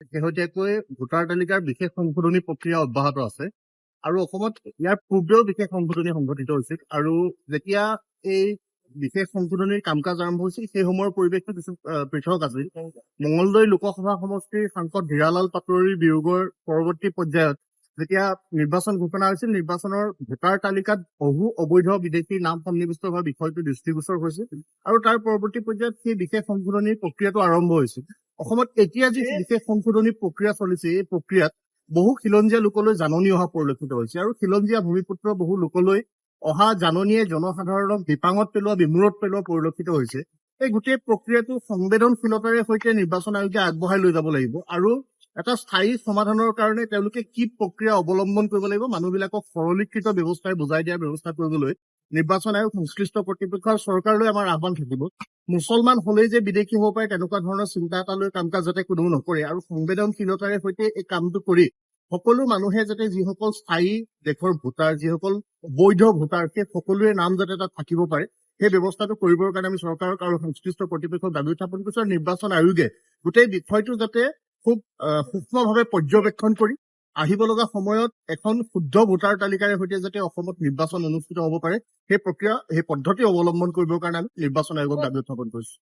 শেহতীয়াকৈ ভোটাৰ তালিকাৰ বিশেষ সংশোধনী প্ৰক্ৰিয়া অব্যাহত আছে আৰু অসমত ইয়াৰ পূৰ্বেও বিশেষ সংশোধনী সংঘটিত হৈছিল আৰু যেতিয়া এই বিশেষ সংশোধনীৰ কাম কাজ আৰম্ভ হৈছিল সেই সময়ৰ পৰিৱেশটো কিছু পৃথক আছিল। মঙলদৈ লোকসভা সমষ্টিৰ সাংসদ হীৰালাল পাটোৱাৰীৰ বিয়োগৰ পৰৱৰ্তী পৰ্যায়ত যেতিয়া নিৰ্বাচন ঘোষণা হৈছিল, নিৰ্বাচনৰ ভোটাৰ তালিকাত বহু অবৈধ বিদেশীৰ নাম সন্নিৱিষ্ট হোৱা বিষয়টো দৃষ্টিগোচৰ হৈছিল আৰু তাৰ পৰৱৰ্তী পৰ্যায়ত সেই বিশেষ সংশোধনীৰ প্ৰক্ৰিয়াটো আৰম্ভ হৈছিল। অসমত এতিয়া যি বিশেষ সংশোধনী প্ৰক্ৰিয়া চলিছে, এই প্ৰক্ৰিয়াত বহু খিলঞ্জীয়া লোকলৈ জাননী অহা পৰিলক্ষিত হৈছে আৰু খিলঞ্জীয়া ভূমিপুত্ৰ বহু লোকলৈ অহা জাননীয়ে জনসাধাৰণক বিপাঙত পেলোৱা, বিমূৰত পেলোৱা পৰিলক্ষিত হৈছে। এই গোটেই প্ৰক্ৰিয়াটো সংবেদনশীলতাৰে সৈতে নিৰ্বাচন আয়োগে আগবঢ়াই লৈ যাব লাগিব আৰু এটা স্থায়ী সমাধানৰ কাৰণে তেওঁলোকে কি প্ৰক্ৰিয়া অৱলম্বন কৰিব লাগিব, মানুহবিলাকক সৰলীকৃত ব্যৱস্থাৰে বুজাই দিয়াৰ ব্যৱস্থা কৰিবলৈ নিৰ্বাচন আয়োগ সংশ্লিষ্ট কৰ্তৃপক্ষ আৰু চৰকাৰলৈ আমাৰ আহ্বান থাকিব। মুছলমান হলেই যে বিদেশী হ'ব পাৰে তেনেকুৱা ধৰণৰ চিন্তা এটা লৈ কাম কাজ যাতে কোনেও নকৰে আৰু সংবেদনশীলতাৰে সৈতে এই কামটো কৰি সকলো মানুহে যাতে যিসকল স্থায়ী দেশৰ ভোটাৰ, যিসকল বৈধ ভোটাৰ, সেই সকলোৰে নাম যাতে তাত থাকিব পাৰে, সেই ব্যৱস্থাটো কৰিবৰ কাৰণে আমি চৰকাৰক আৰু সংশ্লিষ্ট কৰ্তৃপক্ষক দাবী উত্থাপন কৰিছো। আৰু নিৰ্বাচন আয়োগে গোটেই বিষয়টো যাতে খুব সূক্ষ্মভাৱে পৰ্যবেক্ষণ কৰি আহিব লগা সময়ত এখন শুদ্ধ ভোটাৰ তালিকাৰে সৈতে যাতে অসমত নিৰ্বাচন অনুষ্ঠিত হ'ব পাৰে, সেই প্ৰক্ৰিয়া, সেই পদ্ধতি অৱলম্বন কৰিবৰ কাৰণে আমি নিৰ্বাচন আয়োগক দাবী উত্থাপন কৰিছো।